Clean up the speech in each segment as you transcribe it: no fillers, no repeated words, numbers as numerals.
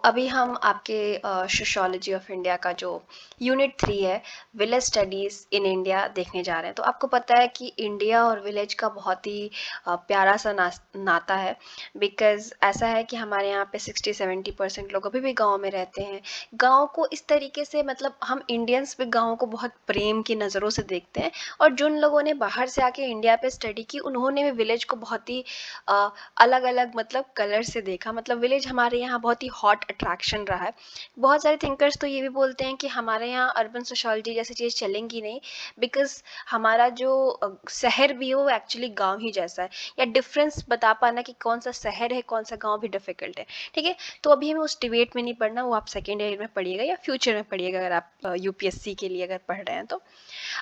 अभी हम आपके सोशियोलॉजी ऑफ इंडिया का जो यूनिट 3 है, विलेज स्टडीज़ इन इंडिया देखने जा रहे हैं। तो आपको पता है कि इंडिया और विलेज का बहुत ही प्यारा सा नाता है। बिकॉज़ ऐसा है कि हमारे यहाँ पे 60-70% लोग अभी भी गाँव में रहते हैं। गाँव को इस तरीके से मतलब हम इंडियंस भी गाँव को बहुत प्रेम की नज़रों से देखते हैं, और जिन लोगों ने बाहर से आके इंडिया पे स्टडी की, उन्होंने भी विलेज को बहुत ही अलग-अलग मतलब कलर से देखा। मतलब विलेज हमारे यहाँ बहुत ही हॉट अट्रैक्शन रहा है। बहुत सारे थिंकर्स तो ये भी बोलते हैं कि हमारे यहाँ अर्बन सोशियोलॉजी जैसी चीज़ चलेंगी नहीं, बिकॉज़ हमारा जो शहर भी है वो एक्चुअली गाँव ही जैसा है, या डिफरेंस बता पाना कि कौन सा शहर है कौन सा गाँव भी डिफ़िकल्ट है। ठीक है? तो अभी हमें उस डिबेट में नहीं पढ़ना, वो आप सेकेंड ईयर में पढ़िएगा या फ्यूचर में पढ़िएगा अगर आप यूपीएससी के लिए अगर पढ़ रहे हैं तो।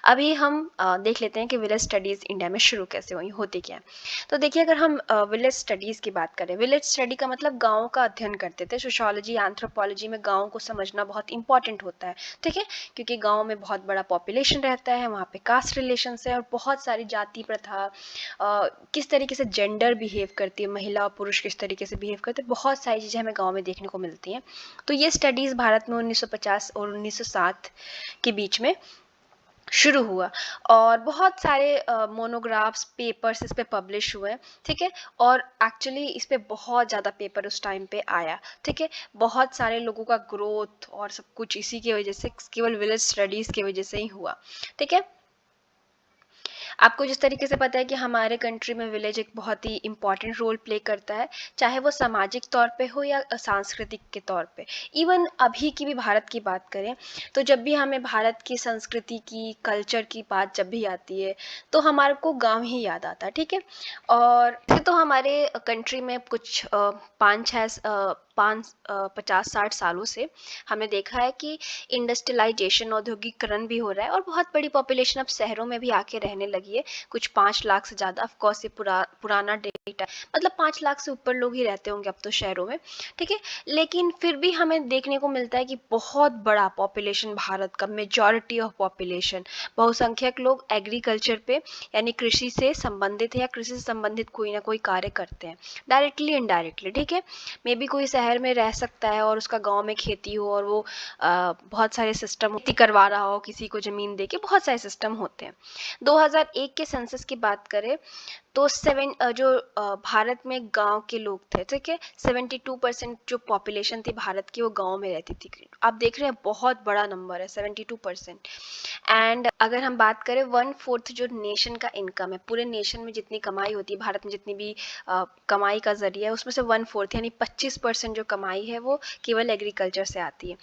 अभी हम देख लेते हैं कि विलेज स्टडीज़ इंडिया में शुरू कैसे हुई, होती क्या है। तो देखिए, अगर हम विलेज स्टडीज़ की बात करें, विलेज स्टडी का मतलब गाँव का अध्ययन करते थे। सोशियोलॉजी, एंथ्रोपोलॉजी में गाँव को समझना बहुत इंपॉर्टेंट होता है, ठीक है? क्योंकि गाँव में बहुत बड़ा पॉपुलेशन रहता है, वहाँ पे कास्ट रिलेशंस है और बहुत सारी जाति प्रथा, किस तरीके से जेंडर बिहेव करती है, महिला और पुरुष किस तरीके से बिहेव करते हैं, बहुत सारी चीज़ें हमें गाँव में देखने को मिलती हैं। तो ये स्टडीज़ भारत में 1950 और 1960 के बीच में शुरू हुआ, और बहुत सारे मोनोग्राफ्स, पेपर्स इस पे पब्लिश हुए, ठीक है? और एक्चुअली इस पे बहुत ज़्यादा पेपर उस टाइम पे आया, ठीक है? बहुत सारे लोगों का ग्रोथ और सब कुछ इसी की वजह से, केवल विलेज स्टडीज़ की वजह से ही हुआ, ठीक है? आपको जिस तरीके से पता है कि हमारे कंट्री में विलेज एक बहुत ही इम्पॉर्टेंट रोल प्ले करता है, चाहे वो सामाजिक तौर पे हो या सांस्कृतिक के तौर पे। इवन अभी की भी भारत की बात करें, तो जब भी हमें भारत की संस्कृति की, कल्चर की बात जब भी आती है, तो हमारे को गाँव ही याद आता है, ठीक है? और वैसे तो हमारे कंट्री में कुछ 50-60 सालों से हमने देखा है कि इंडस्ट्रियलाइजेशन, औद्योगिकरण भी हो रहा है, और बहुत बड़ी पॉपुलेशन अब शहरों में भी आके रहने लगी है। कुछ 5 लाख से ज़्यादा, ऑफ कोर्स ये पुराना डेटा है, मतलब 5 लाख से ऊपर लोग ही रहते होंगे अब तो शहरों में, ठीक है? लेकिन फिर भी हमें देखने को मिलता है कि बहुत बड़ा पॉपुलेशन, भारत का मेजॉरिटी ऑफ पॉपुलेशन, बहुसंख्यक लोग एग्रीकल्चर पे यानी कृषि से संबंधित है, या कृषि से संबंधित कोई ना कोई कार्य करते हैं, डायरेक्टली इनडायरेक्टली, ठीक है? मे बी कोई शहर में रह सकता है और उसका गाँव में खेती हो, और वो बहुत सारे सिस्टम खेती करवा रहा हो, किसी को ज़मीन दे के, बहुत सारे सिस्टम होते हैं। 2001 के सेंसस की बात करें तो भारत में गांव के लोग थे, ठीक है? 72% जो पॉपुलेशन थी भारत की, वो गांव में रहती थी। आप देख रहे हैं बहुत बड़ा नंबर है, 72%। एंड अगर हम बात करें 1/4 जो नेशन का इनकम है, पूरे नेशन में जितनी कमाई होती है, भारत में जितनी भी कमाई का जरिया है, उसमें से 1/4 यानी 25% जो कमाई है वो केवल एग्रीकल्चर से आती है।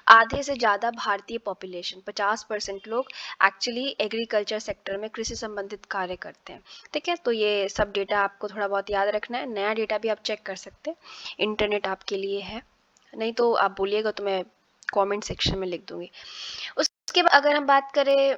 आधे से ज़्यादा भारतीय पॉपुलेशन, 50% लोग एक्चुअली एग्रीकल्चर सेक्टर में कृषि संबंधित कार्य करते हैं, ठीक है? तो ये सब डेटा आपको थोड़ा बहुत याद रखना है। नया डेटा भी आप चेक कर सकते हैं, इंटरनेट आपके लिए है, नहीं तो आप बोलिएगा तो मैं कमेंट सेक्शन में लिख दूंगी। उसके बाद अगर हम बात करें,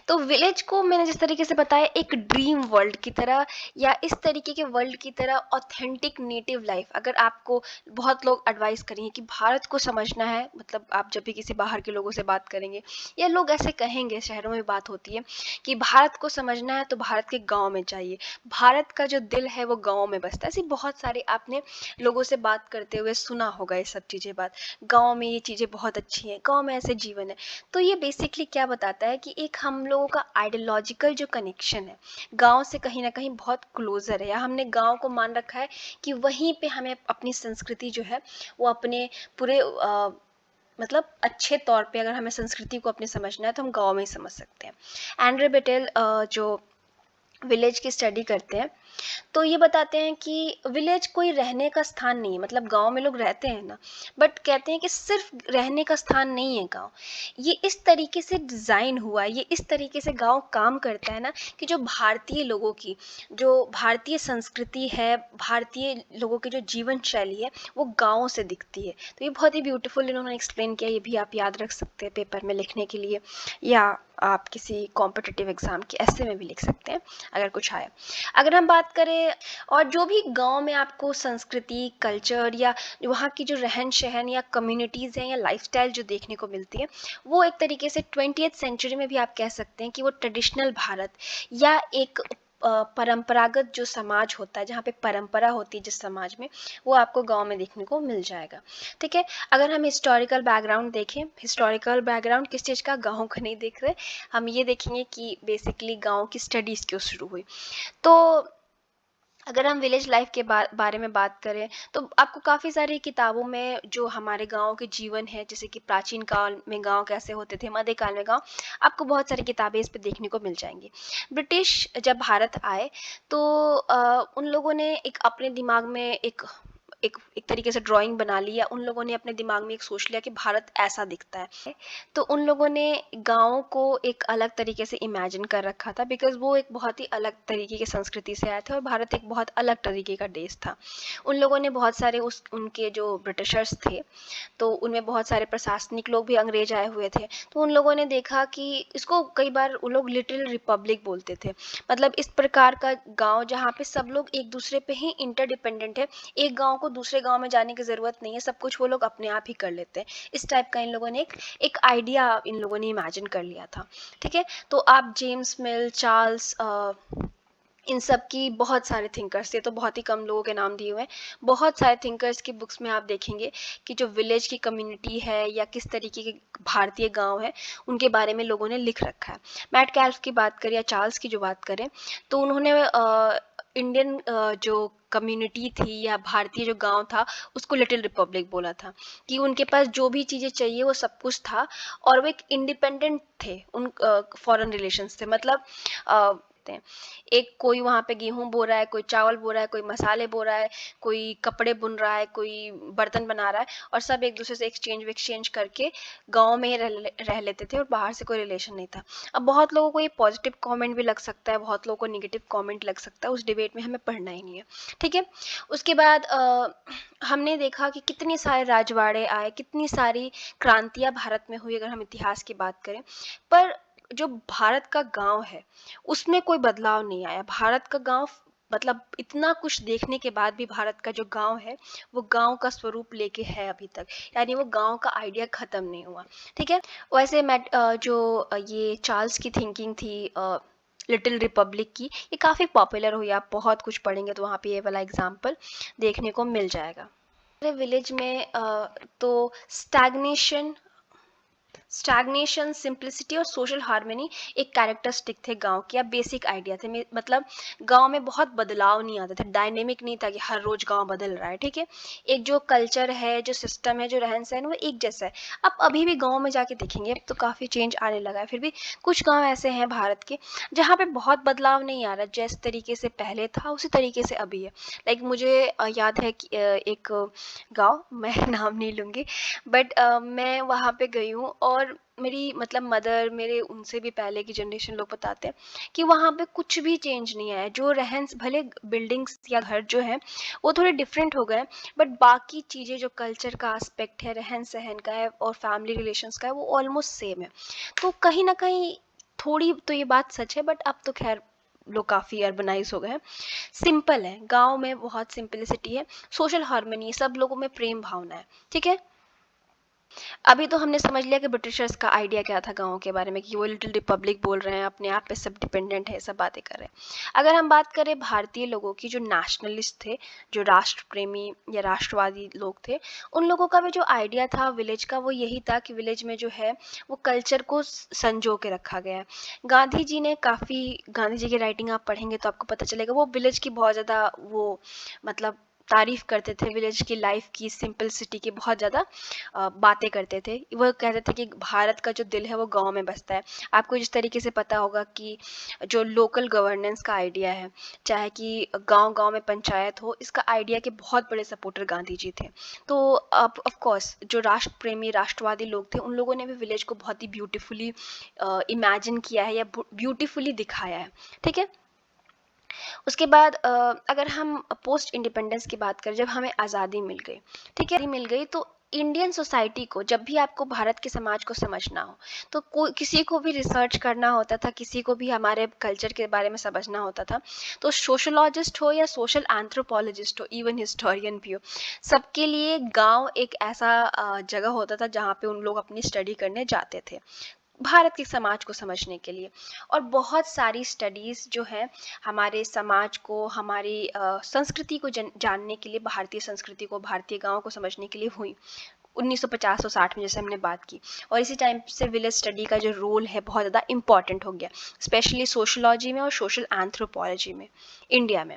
तो विलेज को मैंने जिस तरीके से बताया, एक ड्रीम वर्ल्ड की तरह या इस तरीके के वर्ल्ड की तरह, ऑथेंटिक नेटिव लाइफ। अगर आपको बहुत लोग एडवाइस करेंगे कि भारत को समझना है, मतलब आप जब भी किसी बाहर के लोगों से बात करेंगे, या लोग ऐसे कहेंगे, शहरों में बात होती है कि भारत को समझना है तो भारत के गाँव में चाहिए, भारत का जो दिल है वो गाँव में बसता है। ऐसी बहुत सारे आपने लोगों से बात करते हुए सुना होगा ये सब चीज़ें, बात गाँव में ये चीज़ें बहुत अच्छी हैं, गाँव में ऐसे जीवन है। तो ये बेसिकली क्या बताता है कि एक हम लोगों का आइडियोलॉजिकल जो कनेक्शन है गांव से कहीं ना कहीं बहुत क्लोजर है, या हमने गांव को मान रखा है कि वहीं पे हमें अपनी संस्कृति जो है वो अपने पूरे मतलब अच्छे तौर पे, अगर हमें संस्कृति को अपने समझना है तो हम गांव में ही समझ सकते हैं। एंड्रे बेटेल जो विलेज की स्टडी करते हैं, तो ये बताते हैं कि विलेज कोई रहने का स्थान नहीं है। मतलब गांव में लोग रहते हैं ना, बट कहते हैं कि सिर्फ रहने का स्थान नहीं है गांव। ये इस तरीके से डिज़ाइन हुआ है, ये इस तरीके से गांव काम करता है ना, कि जो भारतीय लोगों की जो भारतीय संस्कृति है, भारतीय लोगों की जो जीवन शैली है, वो गाँव से दिखती है। तो ये बहुत ही ब्यूटीफुल इन्होंने एक्सप्लेन किया, ये भी आप याद रख सकते हैं पेपर में लिखने के लिए, या आप किसी कॉम्पिटिटिव एग्जाम के ऐसे में भी लिख सकते हैं अगर कुछ आए। अगर हम बात करें, और जो भी गांव में आपको संस्कृति, कल्चर, या वहाँ की जो रहन सहन या कम्युनिटीज़ हैं या लाइफस्टाइल जो देखने को मिलती है, वो एक तरीके से 20th सेंचुरी में भी आप कह सकते हैं कि वो ट्रेडिशनल भारत, या एक परंपरागत जो समाज होता है, जहाँ पे परंपरा होती है जिस समाज में, वो आपको गांव में देखने को मिल जाएगा। ठीक है, अगर हम हिस्टोरिकल बैकग्राउंड देखें, हिस्टोरिकल बैकग्राउंड किस चीज़ का, गाँव का नहीं देख रहे, हम ये देखेंगे कि बेसिकली गाँव की स्टडीज़ क्यों शुरू हुई। तो अगर हम विलेज लाइफ के बारे में बात करें, तो आपको काफ़ी सारी किताबों में जो हमारे गाँव के जीवन है, जैसे कि प्राचीन काल में गाँव कैसे होते थे, मध्यकाल में गाँव, आपको बहुत सारी किताबें इस पे देखने को मिल जाएंगी। ब्रिटिश जब भारत आए, तो उन लोगों ने एक अपने दिमाग में एक तरीके से ड्राइंग बना ली, या उन लोगों ने अपने दिमाग में एक सोच लिया कि भारत ऐसा दिखता है। तो उन लोगों ने गाँव को एक अलग तरीके से इमेजिन कर रखा था, बिकॉज़ वो एक बहुत ही अलग तरीके की संस्कृति से आए थे और भारत एक बहुत अलग तरीके का देश था। उन लोगों ने बहुत सारे उनके जो ब्रिटिशर्स थे, तो उनमें बहुत सारे प्रशासनिक लोग भी अंग्रेज आए हुए थे। तो उन लोगों ने देखा कि इसको कई बार वो लोग लिटिल रिपब्लिक बोलते थे, मतलब इस प्रकार का गाँव जहाँ पे सब लोग एक दूसरे पे ही इंटरडिपेंडेंट है, एक गाँव को दूसरे गाँव में जाने की ज़रूरत नहीं है, सब कुछ वो लोग अपने आप ही कर लेते हैं। इस टाइप का इन लोगों ने एक आइडिया इन लोगों ने इमेजिन कर लिया था। ठीक है, तो आप जेम्स मिल, चार्ल्स, इन सब की बहुत सारे थिंकर्स, ये तो बहुत ही कम लोगों के नाम दिए हुए हैं, बहुत सारे थिंकर्स की बुक्स में आप देखेंगे कि जो विलेज की कम्युनिटी है या किस तरीके के भारतीय गांव है, उनके बारे में लोगों ने लिख रखा है। मैट कैल्फ की बात करें या चार्ल्स की जो बात करें, तो उन्होंने इंडियन जो कम्युनिटी थी या भारतीय जो गांव था, उसको लिटिल रिपब्लिक बोला था, कि उनके पास जो भी चीज़ें चाहिए वो सब कुछ था, और वो एक इंडिपेंडेंट थे उन फॉरेन रिलेशंस से। मतलब हैं, एक कोई वहाँ पे गेहूं बो रहा है, कोई चावल बो रहा है, कोई मसाले बो रहा है, कोई कपड़े बुन रहा है, कोई बर्तन बना रहा है, और सब एक दूसरे से एक्सचेंज करके गाँव में ही रह लेते थे, और बाहर से कोई रिलेशन नहीं था। अब बहुत लोगों को ये पॉजिटिव कमेंट भी लग सकता है, बहुत लोगों को नेगेटिव कमेंट लग सकता है, उस डिबेट में हमें पढ़ना ही नहीं है। ठीक है, उसके बाद हमने देखा कि कितने सारे राजवाड़े आए, कितनी सारी क्रांतियाँ भारत में हुई, अगर हम इतिहास की बात करें, पर जो भारत का गांव है उसमें कोई बदलाव नहीं आया। भारत का गांव, मतलब इतना कुछ देखने के बाद भी भारत का जो गांव है वो गांव का स्वरूप लेके है अभी तक, यानी वो गांव का आइडिया खत्म नहीं हुआ। ठीक है, वैसे मैं ये चार्ल्स की थिंकिंग थी लिटिल रिपब्लिक की, ये काफ़ी पॉपुलर हुई, आप बहुत कुछ पढ़ेंगे तो वहाँ पे ये वाला एग्जाम्पल देखने को मिल जाएगा। विलेज में तो स्टैग्नेशन, सिंप्लिसिटी और सोशल हार्मनी एक कैरेक्टरिस्टिक थे गांव के, या बेसिक आइडिया थे। मतलब गांव में बहुत बदलाव नहीं आते थे, डायनेमिक नहीं था कि हर रोज गांव बदल रहा है। ठीक है, एक जो कल्चर है, जो सिस्टम है, जो रहन सहन, वो एक जैसा है। आप अभी भी गांव में जाके देखेंगे, अब तो काफ़ी चेंज आने लगा है, फिर भी कुछ गांव ऐसे हैं भारत के जहाँ पे बहुत बदलाव नहीं आ रहा, जिस तरीके से पहले था उसी तरीके से अभी है। लाइक मुझे याद है कि एक गाँव, मैं नाम नहीं लूँगी, बट मैं वहाँ पे गई हूँ, और मेरी मतलब मदर, मेरे उनसे भी पहले की जनरेशन लोग बताते हैं कि वहाँ पे कुछ भी चेंज नहीं आया। जो रहन, भले बिल्डिंग्स या घर जो है वो थोड़े डिफरेंट हो गए, बट बाकी चीज़ें जो कल्चर का एस्पेक्ट है, रहन सहन का है और फैमिली रिलेशंस का है, वो ऑलमोस्ट सेम है। तो कहीं ना कहीं थोड़ी तो ये बात सच है, बट अब तो खैर लोग काफ़ी अर्बनाइज हो गए हैं। सिंपल है, गांव में बहुत सिंपलिसिटी है, सोशल हार्मनी, सब लोगों में प्रेम भावना है। ठीक है, अभी तो हमने समझ लिया कि ब्रिटिशर्स का आइडिया क्या था गाँव के बारे में, कि वो लिटिल रिपब्लिक बोल रहे हैं, अपने आप पे सब डिपेंडेंट है, सब बातें कर रहे हैं। अगर हम बात करें भारतीय लोगों की, जो नेशनलिस्ट थे, जो राष्ट्र प्रेमी या राष्ट्रवादी लोग थे, उन लोगों का भी जो आइडिया था विलेज का, वो यही था कि विलेज में जो है वो कल्चर को संजो के रखा गया है। गांधी जी की राइटिंग आप पढ़ेंगे तो आपको पता चलेगा, वो विलेज की बहुत ज़्यादा वो मतलब तारीफ करते थे, विलेज की लाइफ की सिंपलिसिटी की बहुत ज़्यादा बातें करते थे। वो कहते थे कि भारत का जो दिल है वो गांव में बसता है। आपको जिस तरीके से पता होगा कि जो लोकल गवर्नेंस का आइडिया है, चाहे कि गांव-गांव में पंचायत हो, इसका आइडिया के बहुत बड़े सपोर्टर गांधी जी थे। तो अब ऑफ कोर्स जो राष्ट्र प्रेमी, राष्ट्रवादी लोग थे, उन लोगों ने भी विलेज को बहुत ही ब्यूटीफुली इमेजिन किया है या ब्यूटीफुली दिखाया है। ठीक है, उसके बाद अगर हम पोस्ट इंडिपेंडेंस की बात करें, जब हमें आज़ादी मिल गई, ठीक है, मिल गई, तो इंडियन सोसाइटी को, जब भी आपको भारत के समाज को समझना हो, तो कोई किसी को भी रिसर्च करना होता था, किसी को भी हमारे कल्चर के बारे में समझना होता था, तो सोशोलॉजिस्ट हो या सोशल एंथ्रोपोलॉजिस्ट हो, इवन हिस्टोरियन भी हो, सबके लिए गांव एक ऐसा जगह होता था जहाँ पे उन लोग अपनी स्टडी करने जाते थे। भारत के समाज को समझने के लिए। और बहुत सारी स्टडीज़ जो है हमारे समाज को, हमारी संस्कृति को जानने के लिए, भारतीय संस्कृति को, भारतीय गाँव को समझने के लिए हुई 1950 और 60 में, जैसे हमने बात की। और इसी टाइम से विलेज स्टडी का जो रोल है बहुत ज़्यादा इम्पॉर्टेंट हो गया, स्पेशली सोशोलॉजी में और सोशल एंथ्रोपोलॉजी में इंडिया में।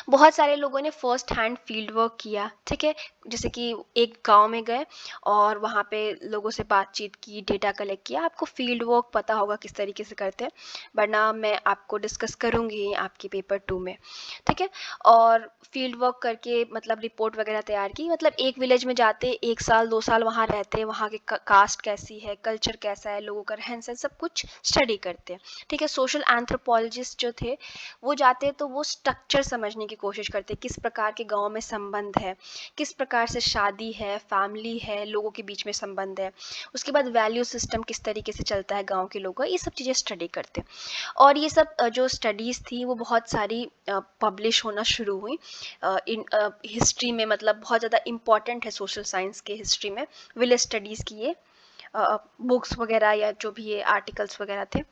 बहुत सारे लोगों ने फर्स्ट हैंड फील्ड वर्क किया, ठीक है, जैसे कि एक गांव में गए और वहाँ पे लोगों से बातचीत की, डेटा कलेक्ट किया। आपको फील्ड वर्क पता होगा किस तरीके से करते हैं, वरना मैं आपको डिस्कस करूँगी आपकी पेपर 2 में, ठीक है। और फील्ड वर्क करके मतलब रिपोर्ट वगैरह तैयार की, मतलब एक विलेज में जाते, 1 साल 2 साल वहाँ रहते, वहाँ के कास्ट कैसी है, कल्चर कैसा है, लोगों का रहन सहन, सब कुछ स्टडी करते हैं, ठीक है। सोशल एंथ्रोपोलॉजिस्ट जो थे वो जाते तो वो स्ट्रक्चर समझने की कोशिश करते, किस प्रकार के गांव में संबंध है, किस प्रकार से शादी है, फैमिली है, लोगों के बीच में संबंध है, उसके बाद वैल्यू सिस्टम किस तरीके से चलता है गांव के लोगों का, ये सब चीज़ें स्टडी करते। और ये सब जो स्टडीज़ थी वो बहुत सारी पब्लिश होना शुरू हुई इन हिस्ट्री में, मतलब बहुत ज़्यादा इम्पॉर्टेंट है सोशल साइंस के हिस्ट्री में विलेज स्टडीज़ की ये बुक्स वगैरह या जो भी ये आर्टिकल्स वगैरह थे।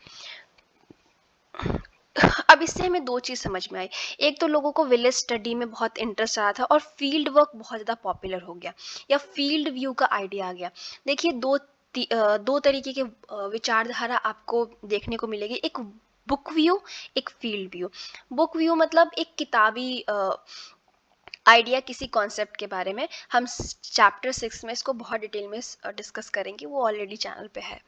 अब इससे हमें 2 चीज़ समझ में आई। एक तो लोगों को विलेज स्टडी में बहुत इंटरेस्ट आ रहा था और फील्ड वर्क बहुत ज़्यादा पॉपुलर हो गया, या फील्ड व्यू का आइडिया आ गया। देखिए 2 तरीके के विचारधारा आपको देखने को मिलेगी, एक बुक व्यू, एक फील्ड व्यू। बुक व्यू मतलब एक किताबी आइडिया किसी कॉन्सेप्ट के बारे में। हम चैप्टर 6 में इसको बहुत डिटेल में डिस्कस करेंगे, वो ऑलरेडी चैनल पे है।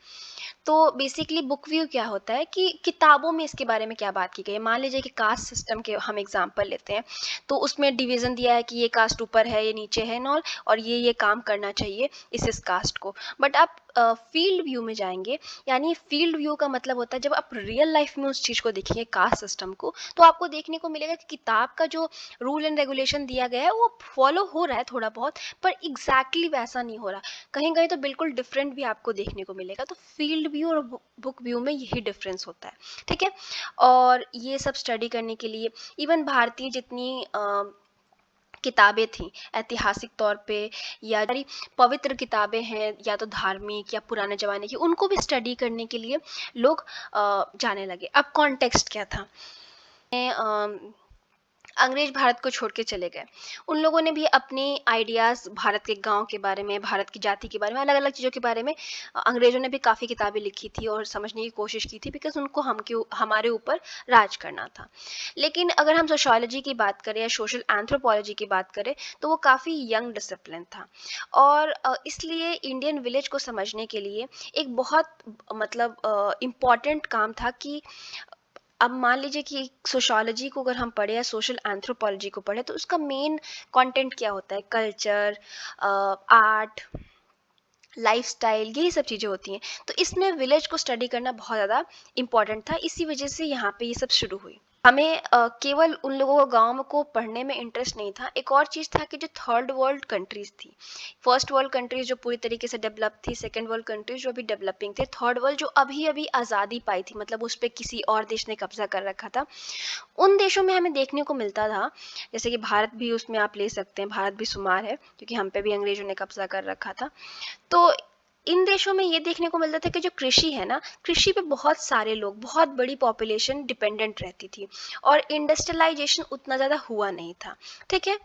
तो बेसिकली बुक व्यू क्या होता है कि किताबों में इसके बारे में क्या बात की गई है। मान लीजिए कि कास्ट सिस्टम के हम एग्जांपल लेते हैं, तो उसमें डिवीज़न दिया है कि ये कास्ट ऊपर है, ये नीचे है नॉल, और ये काम करना चाहिए इस कास्ट को। बट आप फील्ड व्यू में जाएंगे, यानी फील्ड व्यू का मतलब होता है जब आप रियल लाइफ में उस चीज़ को देखेंगे, कास्ट सिस्टम को, तो आपको देखने को मिलेगा कि किताब का जो रूल एंड रेगुलेशन दिया गया है वो फॉलो हो रहा है थोड़ा बहुत, पर एग्जैक्टली वैसा नहीं हो रहा। कहीं कहीं तो बिल्कुल डिफरेंट भी आपको देखने को मिलेगा। तो फील्ड व्यू और बुक व्यू में यही डिफरेंस होता है, ठीक है। और ये सब स्टडी करने के लिए इवन भारतीय जितनी किताबें थी ऐतिहासिक तौर पे, या पवित्र किताबें हैं, या तो धार्मिक या पुराने ज़माने की, उनको भी स्टडी करने के लिए लोग जाने लगे। अब कॉन्टेक्स्ट क्या था, अंग्रेज भारत को छोड़ के चले गए। उन लोगों ने भी अपने आइडियाज़ भारत के गांव के बारे में, भारत की जाति के बारे में, अलग अलग चीज़ों के बारे में अंग्रेज़ों ने भी काफ़ी किताबें लिखी थी और समझने की कोशिश की थी, बिकॉज उनको हमारे ऊपर राज करना था। लेकिन अगर हम सोशोलॉजी की बात करें या सोशल एंथ्रोपोलॉजी की बात करें तो वो काफ़ी यंग डिसिप्लिन था। और इसलिए इंडियन विलेज को समझने के लिए एक बहुत मतलब इम्पॉर्टेंट काम था कि अब मान लीजिए कि सोशोलॉजी को अगर हम पढ़े या सोशल एंथ्रोपोलॉजी को पढ़े, तो उसका मेन कंटेंट क्या होता है, कल्चर, आर्ट, लाइफस्टाइल, यही सब चीज़ें होती हैं। तो इसमें विलेज को स्टडी करना बहुत ज़्यादा इम्पॉर्टेंट था, इसी वजह से यहाँ पे ये सब शुरू हुई। हमें केवल उन लोगों को गाँव को पढ़ने में इंटरेस्ट नहीं था, एक और चीज़ था कि जो थर्ड वर्ल्ड कंट्रीज़ थी, फर्स्ट वर्ल्ड कंट्रीज़ जो पूरी तरीके से डेवलप थी, सेकेंड वर्ल्ड कंट्रीज़ जो अभी डेवलपिंग थे, थर्ड वर्ल्ड जो अभी अभी आज़ादी पाई थी, मतलब उस पर किसी और देश ने कब्जा कर रखा था, उन देशों में हमें देखने को मिलता था। जैसे कि भारत भी उसमें आप ले सकते हैं, भारत भी शुमार है क्योंकि हम पे भी अंग्रेज़ों ने कब्जा कर रखा था। तो इन देशों में ये देखने को मिलता था कि जो कृषि है ना, कृषि पे बहुत सारे लोग, बहुत बड़ी पॉपुलेशन डिपेंडेंट रहती थी, और इंडस्ट्रियलाइजेशन उतना ज़्यादा हुआ नहीं था, ठीक है।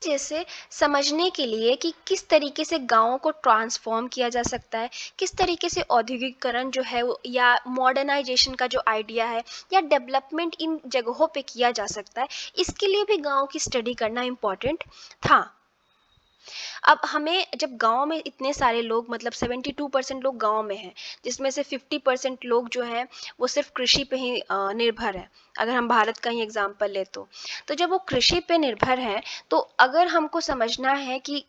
जैसे समझने के लिए कि किस तरीके से गाँवों को ट्रांसफॉर्म किया जा सकता है, किस तरीके से औद्योगिकरण जो है या मॉडर्नाइजेशन का जो आइडिया है या डेवलपमेंट इन जगहों पे किया जा सकता है, इसके लिए भी गाँव की स्टडी करना इम्पॉर्टेंट था। अब हमें जब गाँव में इतने सारे लोग, मतलब 72% लोग गाँव में हैं, जिसमें से 50% लोग जो हैं वो सिर्फ कृषि पे ही निर्भर है, अगर हम भारत का ही एग्जाम्पल ले तो जब वो कृषि पे निर्भर हैं, तो अगर हमको समझना है कि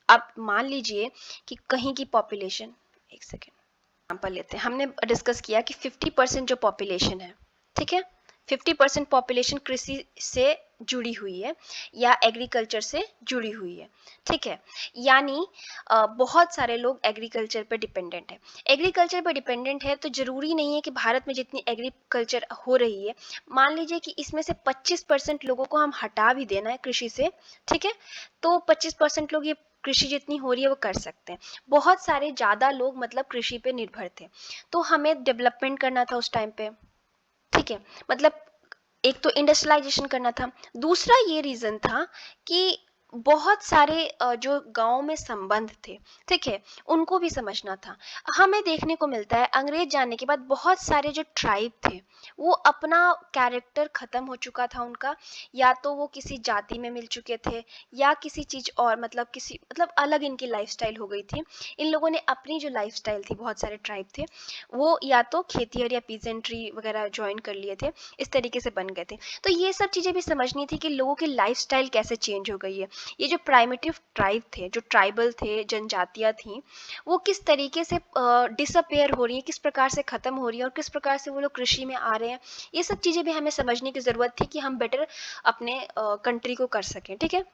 अब मान लीजिए कि कहीं की पॉपुलेशन, एक सेकेंड एग्जाम्पल लेते हैं, हमने डिस्कस किया कि 50% जो पॉपुलेशन है, ठीक है, 50% पॉपुलेशन कृषि से जुड़ी हुई है या एग्रीकल्चर से जुड़ी हुई है, ठीक है। यानी बहुत सारे लोग एग्रीकल्चर पर डिपेंडेंट है। एग्रीकल्चर पर डिपेंडेंट है तो ज़रूरी नहीं है कि भारत में जितनी एग्रीकल्चर हो रही है, मान लीजिए कि इसमें से 25% लोगों को हम हटा भी देना है कृषि से, ठीक है, तो 25% लोग ये कृषि जितनी हो रही है वो कर सकते हैं। बहुत सारे ज़्यादा लोग मतलब कृषि पे निर्भर थे, तो हमें डेवलपमेंट करना था उस टाइम पे, ठीक है। मतलब एक तो इंडस्ट्रियलाइजेशन करना था, दूसरा ये रीज़न था कि बहुत सारे जो गाँव में संबंध थे, ठीक है, उनको भी समझना था। हमें देखने को मिलता है अंग्रेज जाने के बाद बहुत सारे जो ट्राइब थे, वो अपना कैरेक्टर ख़त्म हो चुका था उनका, या तो वो किसी जाति में मिल चुके थे, या किसी चीज़ और मतलब किसी मतलब अलग इनकी लाइफ़स्टाइल हो गई थी। इन लोगों ने अपनी जो लाइफ़स्टाइल थी, बहुत सारे ट्राइब थे, वो या तो खेती या पीजेंट्री वगैरह जॉइन कर लिए थे, इस तरीके से बन गए थे। तो ये सब चीज़ें भी समझनी थी कि लोगों की लाइफस्टाइल कैसे चेंज हो गई है। ये जो प्राइमेटिव ट्राइब थे, जो ट्राइबल थे, जनजातियाँ थीं, वो किस तरीके से डिसअपेयर हो रही हैं, किस प्रकार से ख़त्म हो रही है और किस प्रकार से वो लोग कृषि में आ रहे हैं। ये सब चीज़ें भी हमें समझने की ज़रूरत थी कि हम बेटर अपने कंट्री को कर सकें, ठीक है।